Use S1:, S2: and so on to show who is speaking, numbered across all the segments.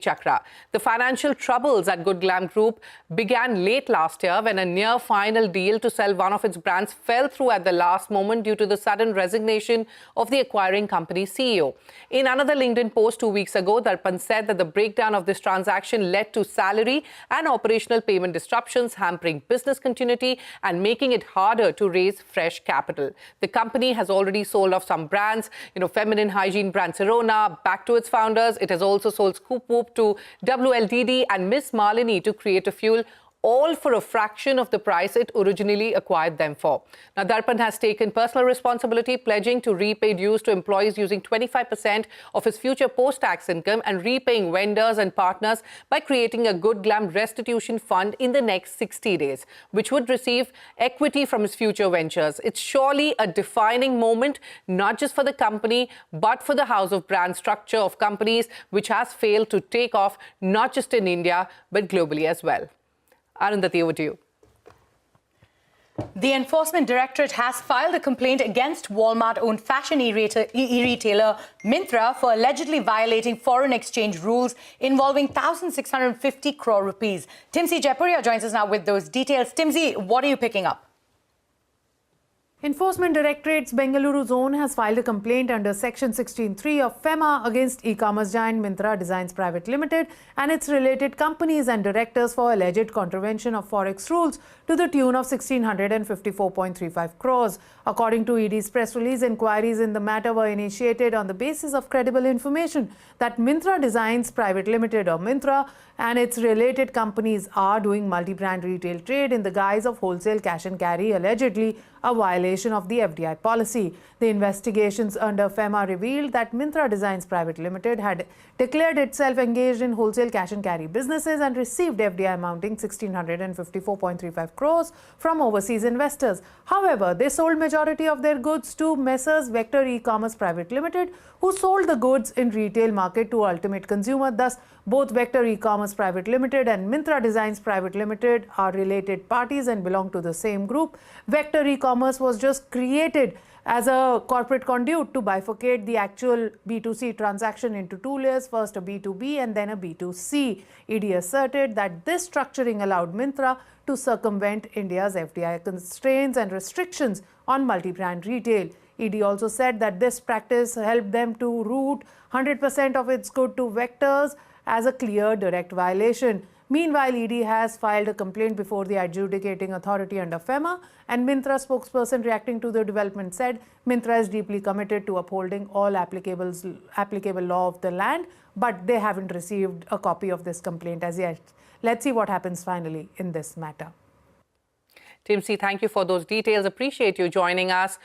S1: Chakra. The financial troubles at Glamm Group began late last year when a near final deal to sell one of its brands fell through at the last moment due to the sudden resignation of the acquiring company's CEO. In another LinkedIn post 2 weeks ago, Darpan said that the breakdown of this transaction led to salary and operational payment disruptions, hampering business continuity and making it harder to raise fresh capital. The company has already sold off some brands, feminine hygiene brand Serona back to its founders. It has also sold Scoop Whoop to WLDD and Miss Malini to Create a Fuel, all for a fraction of the price it originally acquired them for. Now, Darpan has taken personal responsibility, pledging to repay dues to employees using 25% of his future post-tax income and repaying vendors and partners by creating a Good Glam restitution fund in the next 60 days, which would receive equity from his future ventures. It's surely a defining moment, not just for the company, but for the house of brand structure of companies, which has failed to take off, not just in India, but globally as well. Arundhati, over to you.
S2: The Enforcement Directorate has filed a complaint against Walmart-owned fashion e-retailer Myntra for allegedly violating foreign exchange rules involving 1,650 crore rupees. Timsy Jaipuria joins us now with those details. Timsy, what are you picking up?
S3: Enforcement Directorate's Bengaluru zone has filed a complaint under Section 16(3) of FEMA against e-commerce giant Myntra Designs Private Limited and its related companies and directors for alleged contravention of forex rules to the tune of 1,654.35 crores. According to ED's press release, inquiries in the matter were initiated on the basis of credible information that Myntra Designs Private Limited or Myntra and its related companies are doing multi-brand retail trade in the guise of wholesale cash and carry, allegedly a violation of the FDI policy. The investigations under FEMA revealed that Myntra Designs Private Limited had declared itself engaged in wholesale cash and carry businesses and received FDI amounting 1,654.35 crores from overseas investors. However, they sold majority of their goods to Messrs. Vector E-Commerce Private Limited, who sold the goods in retail market to ultimate consumer. Thus, both Vector E-Commerce Private Limited and Myntra Designs Private Limited are related parties and belong to the same group. Vector E-Commerce was just created as a corporate conduit to bifurcate the actual B2C transaction into two layers, first a B2B and then a B2C. ED asserted that this structuring allowed Myntra to circumvent India's FDI constraints and restrictions on multi-brand retail. ED also said that this practice helped them to route 100% of its good to Vectors as a clear direct violation. Meanwhile, ED has filed a complaint before the adjudicating authority under FEMA, and Myntra spokesperson reacting to the development said Myntra is deeply committed to upholding all applicable law of the land, but they haven't received a copy of this complaint as yet. Let's see what happens finally in this matter.
S1: Timsy, thank you for those details. Appreciate you joining us.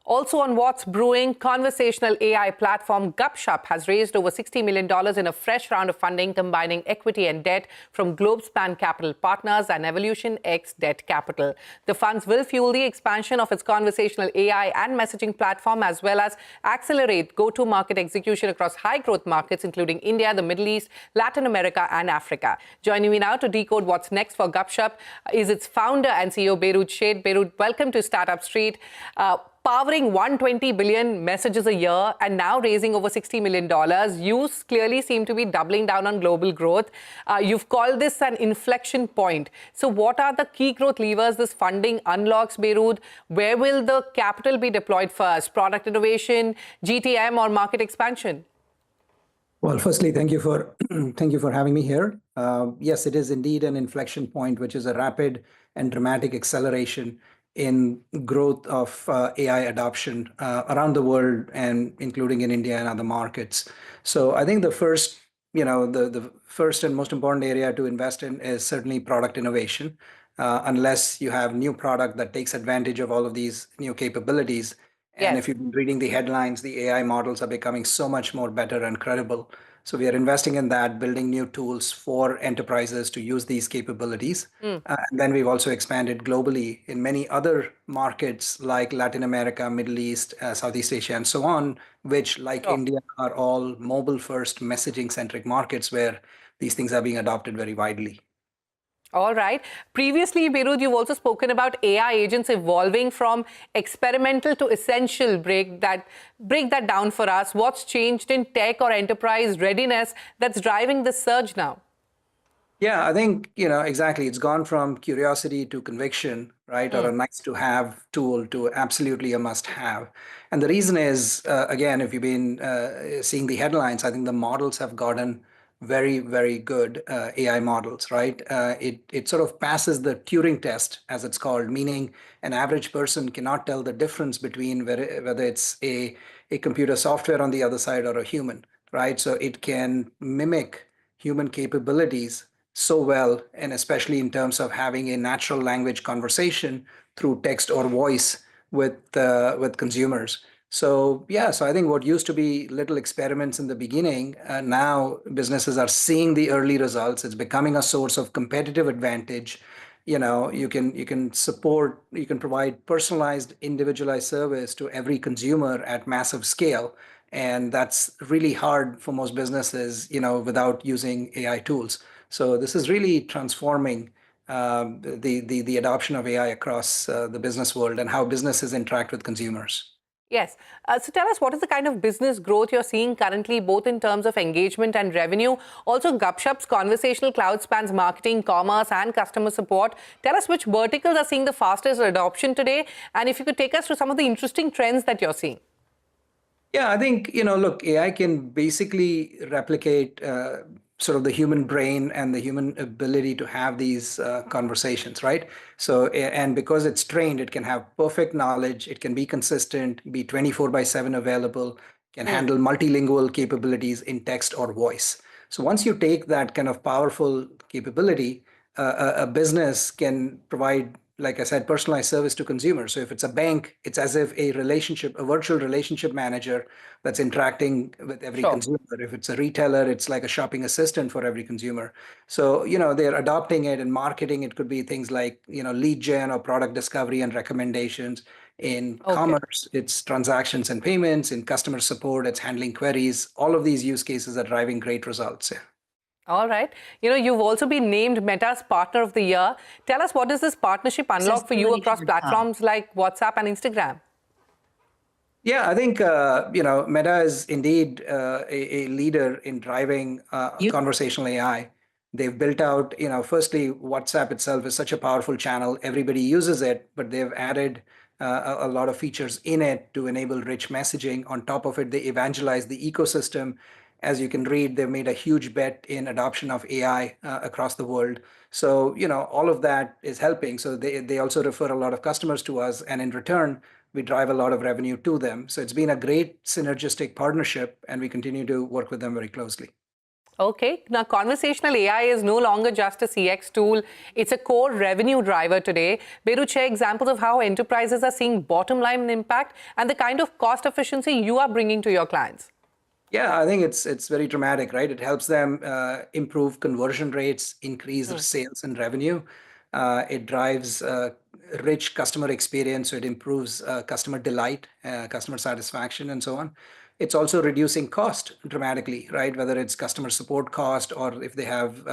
S1: Also on what's brewing, conversational AI platform Gupshup has raised over $60 million in a fresh round of funding combining equity and debt from Globespan Capital Partners and Evolution X Debt Capital. The funds will fuel the expansion of its conversational AI and messaging platform as well as accelerate go-to-market execution across high-growth markets including India, the Middle East, Latin America and Africa. Joining me now to decode what's next for Gupshup is its founder and CEO, Beirut Shade. Beirut, welcome to Startup Street. Powering 120 billion messages a year and now raising over $60 million, you clearly seem to be doubling down on global growth. You've called this an inflection point. So what are the key growth levers this funding unlocks, Beirut? Where will the capital be deployed first? Product innovation, GTM or market expansion?
S4: Well, firstly, thank you for having me here. Yes, it is indeed an inflection point, which is a rapid and dramatic acceleration in growth of AI adoption around the world and including in India and other markets. So I think the first, the first and most important area to invest in is certainly product innovation. Unless you have new product that takes advantage of all of these new capabilities. And if you've been reading the headlines, the AI models are becoming so much more better and credible. So we are investing in that, building new tools for enterprises to use these capabilities. And then we've also expanded globally in many other markets like Latin America, Middle East, Southeast Asia, and so on, which like India are all mobile-first messaging-centric markets where these things are being adopted very widely.
S1: All right. Previously, Beirut, you've also spoken about AI agents evolving from experimental to essential. Break that down for us. What's changed in tech or enterprise readiness that's driving this surge now?
S4: Yeah, I think, exactly. It's gone from curiosity to conviction, right? Or a nice to have tool to absolutely a must have. And the reason is, again, if you've been seeing the headlines, I think the models have gotten very, very good AI models, right? It sort of passes the Turing test, as it's called, meaning an average person cannot tell the difference between whether it's a computer software on the other side or a human, right? So it can mimic human capabilities so well, and especially in terms of having a natural language conversation through text or voice with consumers. So yeah, so I think what used to be little experiments in the beginning, now businesses are seeing the early results. It's becoming a source of competitive advantage. You can provide personalized, individualized service to every consumer at massive scale, and that's really hard for most businesses, without using AI tools. So this is really transforming the adoption of AI across the business world and how businesses interact with consumers.
S1: Yes. So tell us, what is the kind of business growth you're seeing currently, both in terms of engagement and revenue? Also, Gupshup's conversational cloud spans marketing, commerce, and customer support. Tell us which verticals are seeing the fastest adoption today, and if you could take us through some of the interesting trends that you're seeing.
S4: Yeah, I think, look, AI can basically replicate sort of the human brain and the human ability to have these conversations, right? So, and because it's trained, it can have perfect knowledge, it can be consistent, be 24 by 7 available, can handle multilingual capabilities in text or voice. So once you take that kind of powerful capability, a business can provide, like I said, personalized service to consumers. So if it's a bank, it's as if a virtual relationship manager that's interacting with every
S1: Sure.
S4: consumer. If it's a retailer, it's like a shopping assistant for every consumer. So, they're adopting it and marketing. It could be things like, lead gen or product discovery and recommendations. In
S1: Okay.
S4: commerce, it's transactions and payments. In customer support, it's handling queries. All of these use cases are driving great results. Yeah.
S1: All right. You've also been named Meta's Partner of the Year. Tell us, what does this partnership unlock for you across platforms like WhatsApp and Instagram?
S4: Yeah, I think Meta is indeed a leader in driving conversational AI. They've built out, firstly, WhatsApp itself is such a powerful channel. Everybody uses it, but they've added a lot of features in it to enable rich messaging. On top of it, they evangelize the ecosystem. As you can read, they've made a huge bet in adoption of AI across the world. So, all of that is helping. So they also refer a lot of customers to us, and in return, we drive a lot of revenue to them. So it's been a great synergistic partnership, and we continue to work with them very closely.
S1: Okay. Now, conversational AI is no longer just a CX tool. It's a core revenue driver today. Beirut, share examples of how enterprises are seeing bottom line impact and the kind of cost efficiency you are bringing to your clients.
S4: Yeah, I think it's very dramatic, right? It helps them improve conversion rates, increase sales and revenue. It drives rich customer experience, so it improves customer delight, customer satisfaction, and so on. It's also reducing cost dramatically, right? Whether it's customer support cost or if they have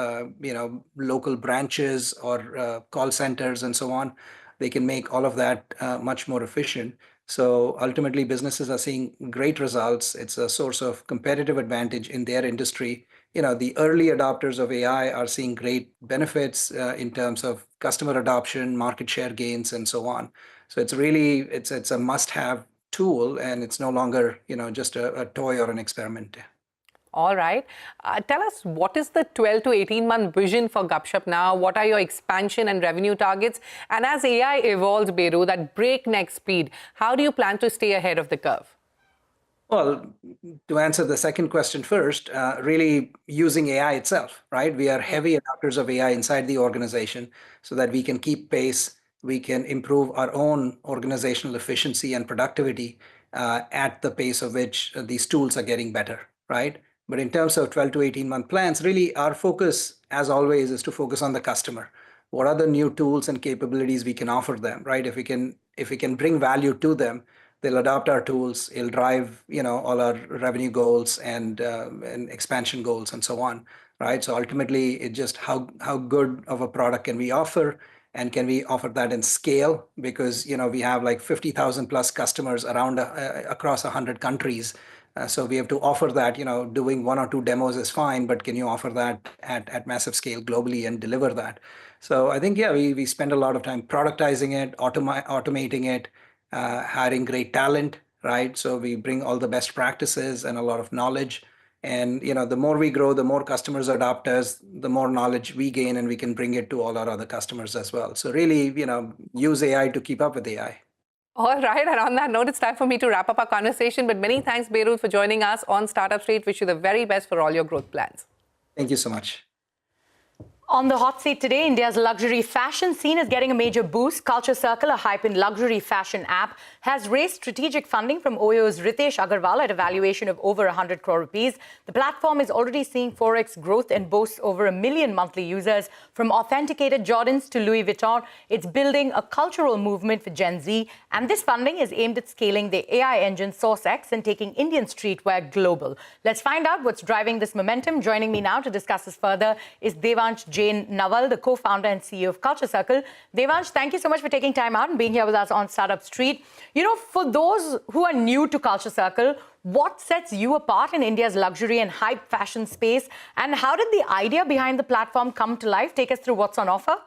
S4: local branches or call centers and so on, they can make all of that much more efficient. So ultimately, businesses are seeing great results. It's a source of competitive advantage in their industry. The early adopters of AI are seeing great benefits in terms of customer adoption, market share gains, and so on. So it's a must-have tool, and it's no longer just a toy or an experiment.
S1: All right. Tell us, what is the 12 to 18-month vision for Gupshup now? What are your expansion and revenue targets? And as AI evolves, Beirut, at breakneck speed, how do you plan to stay ahead of the curve?
S4: Well, to answer the second question first, really using AI itself, right? We are heavy adopters of AI inside the organization so that we can keep pace, we can improve our own organizational efficiency and productivity at the pace of which these tools are getting better, right? But in terms of 12 to 18-month plans, really our focus, as always, is to focus on the customer. What are the new tools and capabilities we can offer them, right? If we can bring value to them, they'll adopt our tools. It'll drive, all our revenue goals and expansion goals and so on, right? So ultimately, it's just how good of a product can we offer, and can we offer that in scale? Because we have like 50,000 plus customers around across 100 countries. So we have to offer that. Doing one or two demos is fine, but can you offer that at massive scale globally and deliver that? So I think, yeah, we spend a lot of time productizing it, automating it, hiring great talent, right? So we bring all the best practices and a lot of knowledge. And the more we grow, the more customers adopt us, the more knowledge we gain, and we can bring it to all our other customers as well. So really, use AI to keep up with AI.
S1: All right, and on that note, it's time for me to wrap up our conversation. But many thanks, Beirut, for joining us on Startup Street. Wish you the very best for all your growth plans.
S4: Thank you so much.
S2: On the hot seat today, India's luxury fashion scene is getting a major boost. Culture Circle, a hype-in luxury fashion app, has raised strategic funding from OYO's Ritesh Agarwal at a valuation of over 100 crore rupees. The platform is already seeing 4x growth and boasts over 1 million monthly users. From authenticated Jordans to Louis Vuitton, it's building a cultural movement for Gen Z. And this funding is aimed at scaling the AI engine SourceX and taking Indian streetwear global. Let's find out what's driving this momentum. Joining me now to discuss this further is Devansh Jain Naval, the co-founder and CEO of Culture Circle. Devansh, thank you so much for taking time out and being here with us on Startup Street. For those who are new to Culture Circle, what sets you apart in India's luxury and hype fashion space? And how did the idea behind the platform come to life? Take us through what's on offer.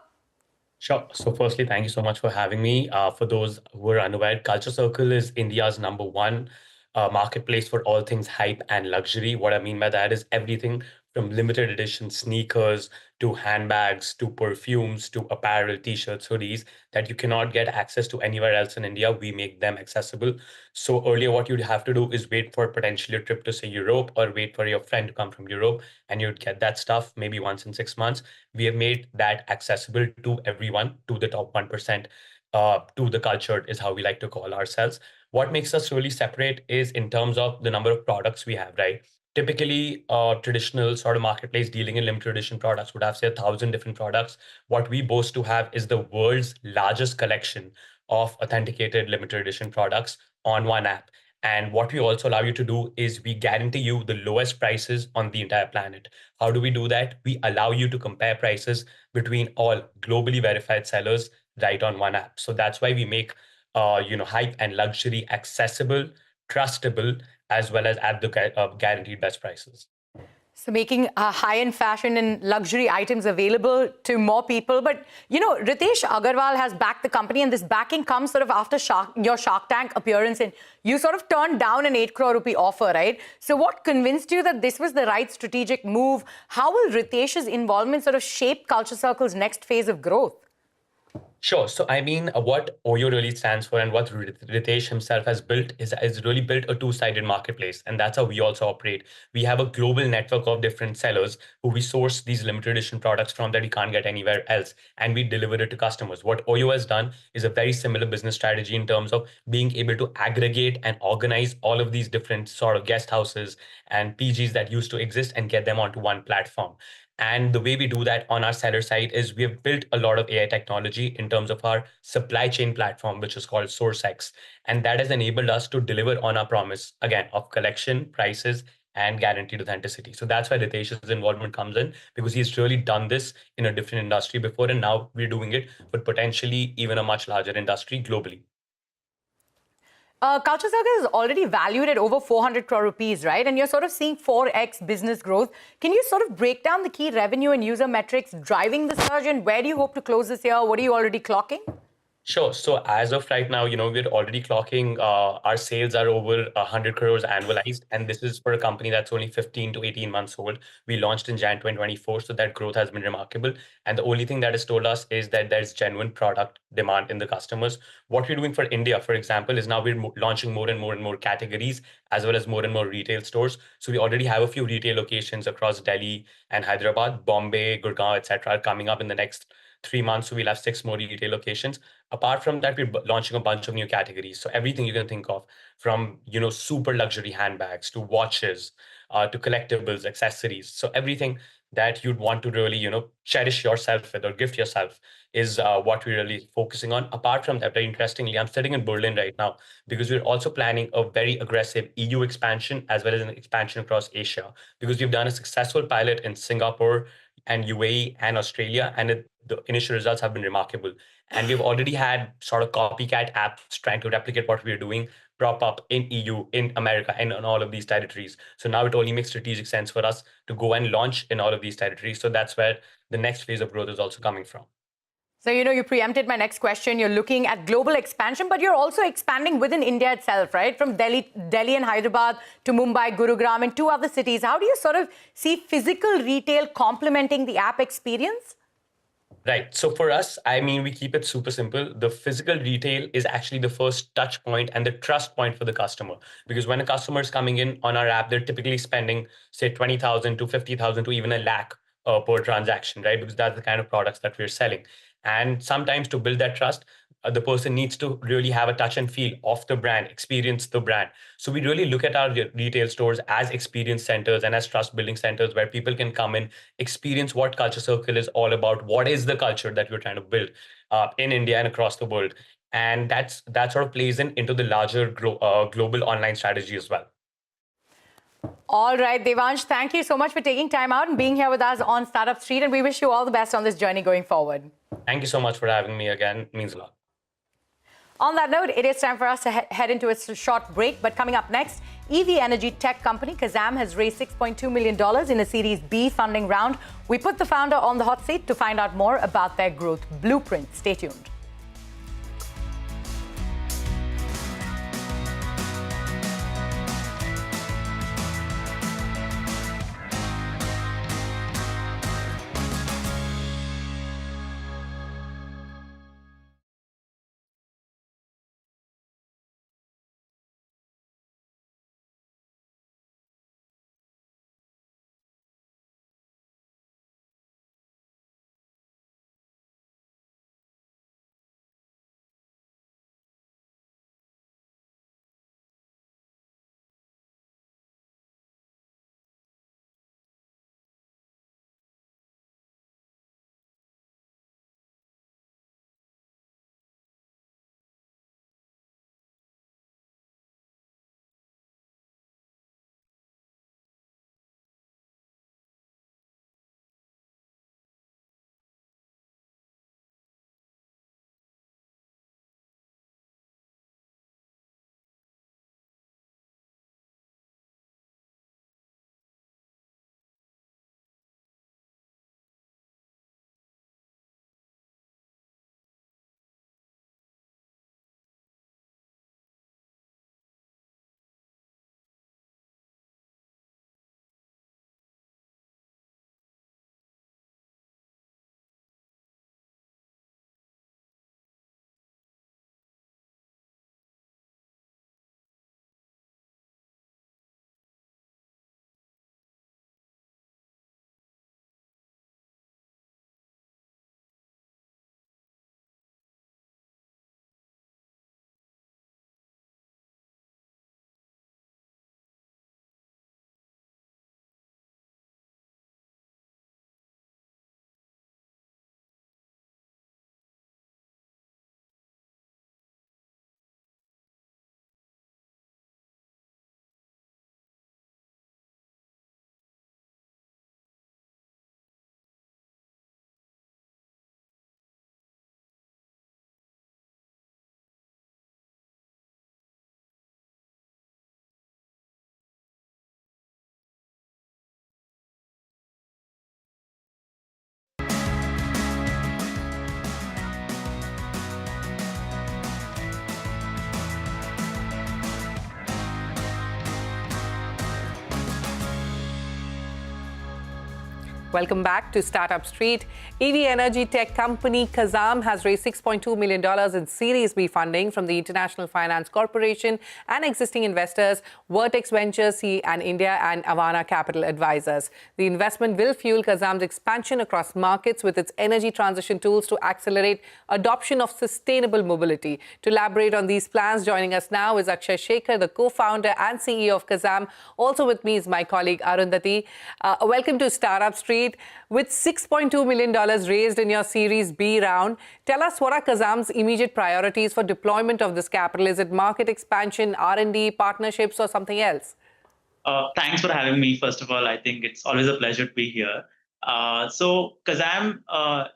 S5: Sure. So firstly, thank you so much for having me. For those who are unaware, Culture Circle is India's #1 marketplace for all things hype and luxury. What I mean by that is everything from limited edition sneakers to handbags to perfumes to apparel, t-shirts, hoodies that you cannot get access to anywhere else in India. We make them accessible. So earlier, what you'd have to do is wait for potentially a trip to, say, Europe, or wait for your friend to come from Europe, and you'd get that stuff maybe once in 6 months. We have made that accessible to everyone, to the top 1%. To the culture is how we like to call ourselves. What makes us really separate is in terms of the number of products we have, right? Typically, traditional sort of marketplace dealing in limited edition products would have, say, 1,000 different products. What we boast to have is the world's largest collection of authenticated limited edition products on one app. And what we also allow you to do is we guarantee you the lowest prices on the entire planet. How do we do that? We allow you to compare prices between all globally verified sellers right on one app. So that's why we make hype and luxury accessible, trustable, as well as at the guaranteed best prices.
S2: So making high-end fashion and luxury items available to more people. But, Ritesh Agarwal has backed the company, and this backing comes sort of after your Shark Tank appearance, and you sort of turned down an 8 crore rupee offer, right? So what convinced you that this was the right strategic move? How will Ritesh's involvement sort of shape Culture Circle's next phase of growth?
S5: Sure. So, I mean, what OYO really stands for and what Ritesh himself has built is really built a two-sided marketplace. And that's how we also operate. We have a global network of different sellers who we source these limited edition products from that we can't get anywhere else. And we deliver it to customers. What OYO has done is a very similar business strategy in terms of being able to aggregate and organize all of these different sort of guest houses and PGs that used to exist and get them onto one platform. And the way we do that on our seller side is we have built a lot of AI technology in terms of our supply chain platform, which is called SourceX. And that has enabled us to deliver on our promise, again, of collection, prices, and guaranteed authenticity. So that's why Ritesh's involvement comes in, because he's really done this in a different industry before, and now we're doing it for potentially even a much larger industry globally.
S2: Culture Circle is already valued at over 400 crore rupees, right? And you're sort of seeing 4x business growth. Can you sort of break down the key revenue and user metrics driving the surge, and where do you hope to close this year? What are you already clocking?
S5: Sure. So as of right now, we're already clocking, our sales are over 100 crores annualized. And this is for a company that's only 15 to 18 months old. We launched in Jan 2024. So that growth has been remarkable. And the only thing that has told us is that there's genuine product demand in the customers. What we're doing for India, for example, is now we're launching more and more categories, as well as more and more retail stores. So we already have a few retail locations across Delhi and Hyderabad, Bombay, Gurgaon, etc., coming up in the next 3 months. So we'll have 6 more retail locations. Apart from that, we're launching a bunch of new categories. So everything you can think of, from super luxury handbags to watches, to collectibles, accessories. So everything that you'd want to really, cherish yourself with or gift yourself is what we're really focusing on. Apart from that, very interestingly, I'm sitting in Berlin right now because we're also planning a very aggressive EU expansion as well as an expansion across Asia, because we've done a successful pilot in Singapore and UAE and Australia, and the initial results have been remarkable. And we've already had sort of copycat apps trying to replicate what we're doing prop up in EU, in America, and in all of these territories. So now it only makes strategic sense for us to go and launch in all of these territories. So that's where the next phase of growth is also coming from.
S2: So, you preempted my next question. You're looking at global expansion, but you're also expanding within India itself, right? From Delhi and Hyderabad to Mumbai, Gurugram, and 2 other cities. How do you sort of see physical retail complementing the app experience?
S5: Right. So for us, I mean, we keep it super simple. The physical retail is actually the first touch point and the trust point for the customer. Because when a customer is coming in on our app, they're typically spending, say, 20,000 to 50,000 to even a lakh per transaction, right? Because that's the kind of products that we're selling. And sometimes to build that trust, the person needs to really have a touch and feel of the brand, experience the brand. So we really look at our retail stores as experience centers and as trust building centers where people can come in, experience what Culture Circle is all about, what is the culture that we're trying to build in India and across the world. And that sort of plays into the larger global online strategy as well.
S2: All right, Devansh, thank you so much for taking time out and being here with us on Startup Street. And we wish you all the best on this journey going forward.
S5: Thank you so much for having me again. It means a lot.
S2: On that note, it is time for us to head into a short break. But coming up next, EV energy tech company Kazam has raised $6.2 million in a Series B funding round. We put the founder on the hot seat to find out more about their growth blueprint. Stay tuned.
S1: Welcome back to Startup Street. EV energy tech company Kazam has raised $6.2 million in Series B funding from the International Finance Corporation and existing investors Vertex Ventures, C and India, and Avana Capital Advisors. The investment will fuel Kazam's expansion across markets with its energy transition tools to accelerate adoption of sustainable mobility. To elaborate on these plans, joining us now is Akshay Shekhar, the co-founder and CEO of Kazam. Also with me is my colleague Arundhati. Welcome to Startup Street. Street with $6.2 million raised in your Series B round. Tell us, what are Kazam's immediate priorities for deployment of this capital? Is it market expansion, R&D, partnerships, or something else?
S6: Thanks for having me. First of all, I think it's always a pleasure to be here. So Kazam,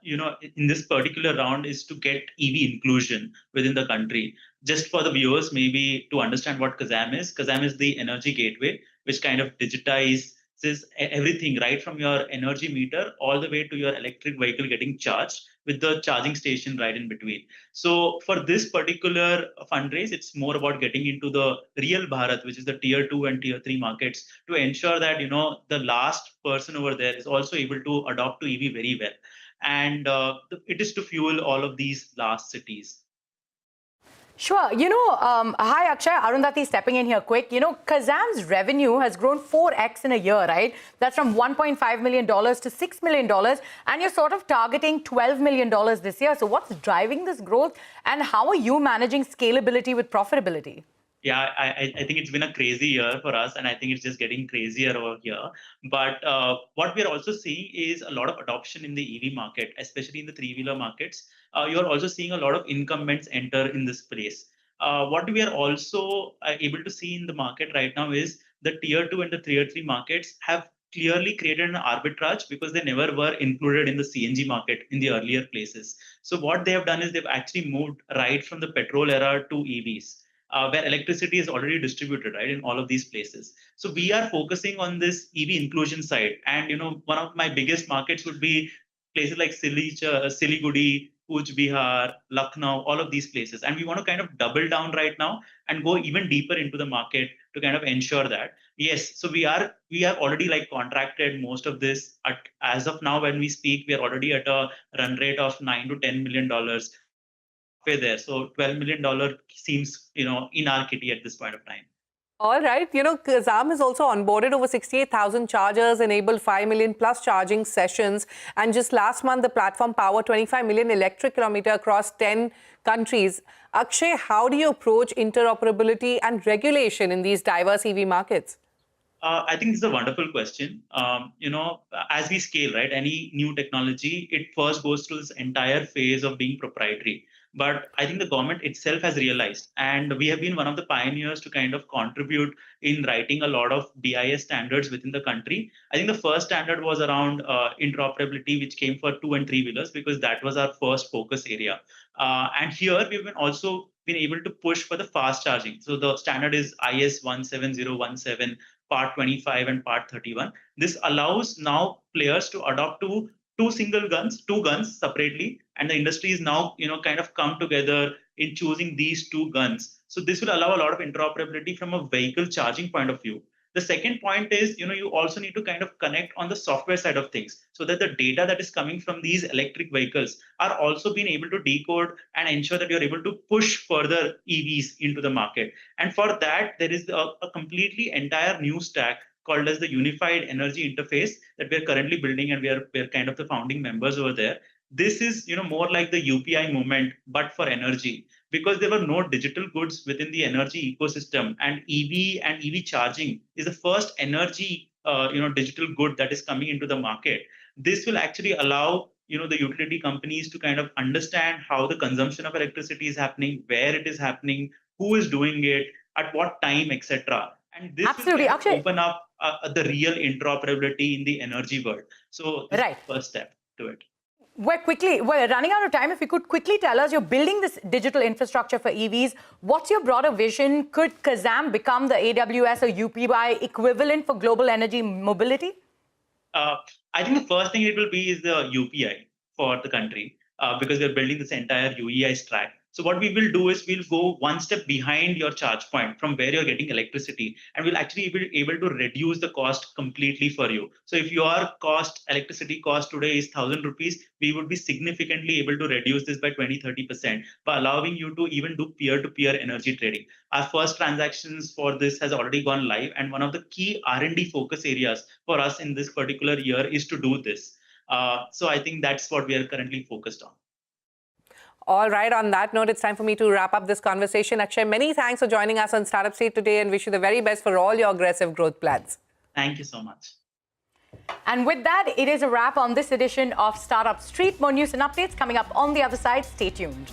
S6: in this particular round is to get EV inclusion within the country. Just for the viewers, maybe to understand what Kazam is the energy gateway, which kind of digitizes everything right from your energy meter all the way to your electric vehicle getting charged with the charging station right in between. So for this particular fundraise, it's more about getting into the real Bharat, which is the tier 2 and tier 3 markets, to ensure that the last person over there is also able to adopt to EV very well. And it is to fuel all of these last cities.
S2: Sure. Hi, Akshay. Arundhati stepping in here quick. Kazam's revenue has grown 4x in a year, right? That's from $1.5 million to $6 million. And you're sort of targeting $12 million this year. So what's driving this growth? And how are you managing scalability with profitability?
S6: Yeah, I think it's been a crazy year for us, and I think it's just getting crazier over here. But what we're also seeing is a lot of adoption in the EV market, especially in the three-wheeler markets. You're also seeing a lot of incumbents enter in this place. What we are also able to see in the market right now is the tier 2 and the tier 3 markets have clearly created an arbitrage because they never were included in the CNG market in the earlier places. So what they have done is they've actually moved right from the petrol era to EVs. Where electricity is already distributed, right, in all of these places. So we are focusing on this EV inclusion side. And, one of my biggest markets would be places like Siliguri, Cooch Behar, Lucknow, all of these places. And we want to kind of double down right now and go even deeper into the market to kind of ensure that. Yes, so we have already contracted most of this. As of now, when we speak, we are already at a run rate of $9 to $10 million. There. So $12 million seems, in our kitty at this point of time.
S1: All right. Kazam has also onboarded over 68,000 chargers, enabled 5 million plus charging sessions. And just last month, the platform powered 25 million electric kilometers across 10 countries. Akshay, how do you approach interoperability and regulation in these diverse EV markets?
S6: I think this is a wonderful question. As we scale, right, any new technology, it first goes through this entire phase of being proprietary. But I think the government itself has realized, and we have been one of the pioneers to kind of contribute in writing a lot of BIS standards within the country. I think the first standard was around interoperability, which came for 2 and 3 wheelers, because that was our first focus area. And here we've also been able to push for the fast charging. So the standard is IS 17017, Part 25 and Part 31. This allows now players to adopt to two guns separately, and the industry is now kind of come together in choosing these two guns. So this will allow a lot of interoperability from a vehicle charging point of view. The second point is, you also need to kind of connect on the software side of things so that the data that is coming from these electric vehicles are also being able to decode and ensure that you're able to push further EVs into the market. And for that, there is a completely entire new stack called as the Unified Energy Interface that we're currently building, and we're kind of the founding members over there. This is more like the UPI movement, but for energy, because there were no digital goods within the energy ecosystem, and EV charging is the first energy digital good that is coming into the market. This will actually allow the utility companies to kind of understand how the consumption of electricity is happening, where it is happening, who is doing it, at what time, etc. And this
S2: Absolutely.
S6: will kind of open up the real interoperability in the energy world. So this is the first step to it.
S2: We're running out of time. If you could quickly tell us, you're building this digital infrastructure for EVs. What's your broader vision? Could Kazam become the AWS or UPI equivalent for global energy mobility?
S6: I think the first thing it will be is the UPI for the country, because we're building this entire UEI stack. So what we will do is we'll go one step behind your charge point from where you're getting electricity, and we'll actually be able to reduce the cost completely for you. So if your electricity cost today is 1,000 rupees, we would be significantly able to reduce this by 20-30% by allowing you to even do peer-to-peer energy trading. Our first transactions for this has already gone live, and one of the key R&D focus areas for us in this particular year is to do this. So I think that's what we are currently focused on.
S1: All right. On that note, it's time for me to wrap up this conversation. Akshay, many thanks for joining us on Startup Street today, and wish you the very best for all your aggressive growth plans.
S6: Thank you so much.
S2: And with that, it is a wrap on this edition of Startup Street. More news and updates coming up on the other side. Stay tuned.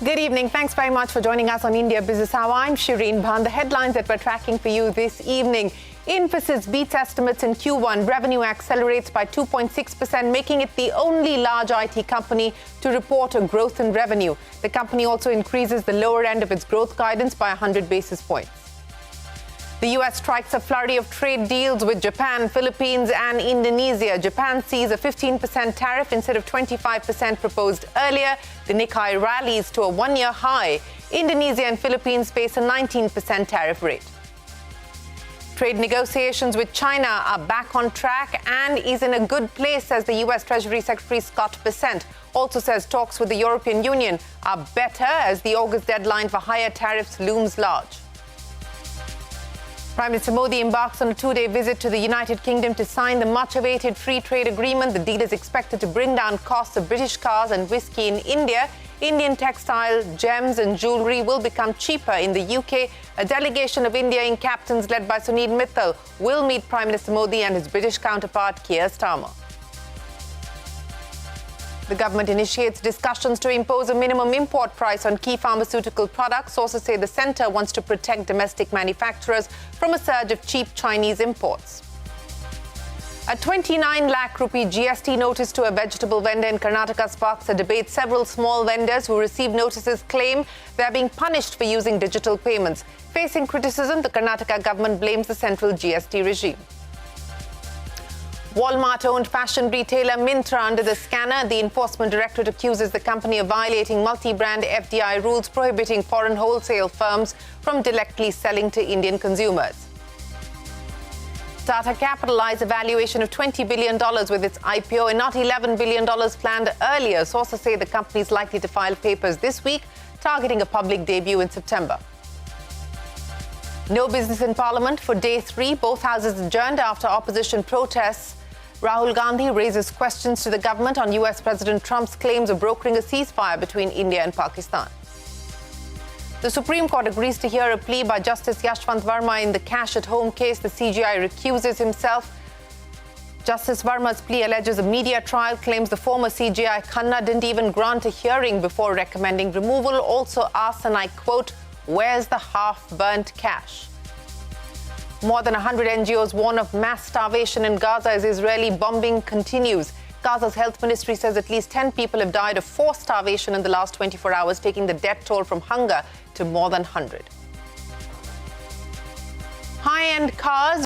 S7: Good evening. Thanks very much for joining us on India Business Hour. I'm Shireen Bhan. The headlines that we're tracking for you this evening. Infosys beats estimates in Q1. Revenue accelerates by 2.6%, making it the only large IT company to report a growth in revenue. The company also increases the lower end of its growth guidance by 100 basis points. The US strikes a flurry of trade deals with Japan, Philippines and Indonesia. Japan sees a 15% tariff instead of 25% proposed earlier. The Nikkei rallies to a one-year high. Indonesia and Philippines face a 19% tariff rate. Trade negotiations with China are back on track and is in a good place, says the US Treasury Secretary Scott Bessent. Also says talks with the European Union are better as the August deadline for higher tariffs looms large. Prime Minister Modi embarks on a two-day visit to the United Kingdom to sign the much-awaited free trade agreement. The deal is expected to bring down costs of British cars and whiskey in India. Indian textile, gems and jewellery will become cheaper in the UK. A delegation of Indian captains led by Sunil Mittal will meet Prime Minister Modi and his British counterpart Keir Starmer. The government initiates discussions to impose a minimum import price on key pharmaceutical products. Sources say the centre wants to protect domestic manufacturers from a surge of cheap Chinese imports. A 29 lakh rupee GST notice to a vegetable vendor in Karnataka sparks a debate. Several small vendors who received notices claim they're being punished for using digital payments. Facing criticism, the Karnataka government blames the central GST regime. Walmart-owned fashion retailer Myntra under the scanner. The Enforcement Directorate accuses the company of violating multi-brand FDI rules prohibiting foreign wholesale firms from directly selling to Indian consumers. Tata capitalized a valuation of $20 billion with its IPO and not $11 billion planned earlier. Sources say the company is likely to file papers this week, targeting a public debut in September. No business in Parliament for day 3. Both houses adjourned after opposition protests. Rahul Gandhi raises questions to the government on US President Trump's claims of brokering a ceasefire between India and Pakistan. The Supreme Court agrees to hear a plea by Justice Yashwant Verma in the cash at home case. The CJI recuses himself. Justice Verma's plea alleges a media trial, claims the former CJI Khanna didn't even grant a hearing before recommending removal. Also asks, and I quote, "Where's the half-burnt cash?" More than 100 NGOs warn of mass starvation in Gaza as Israeli bombing continues. Gaza's health ministry says at least 10 people have died of forced starvation in the last 24 hours, taking the death toll from hunger to more than 100. High-end cars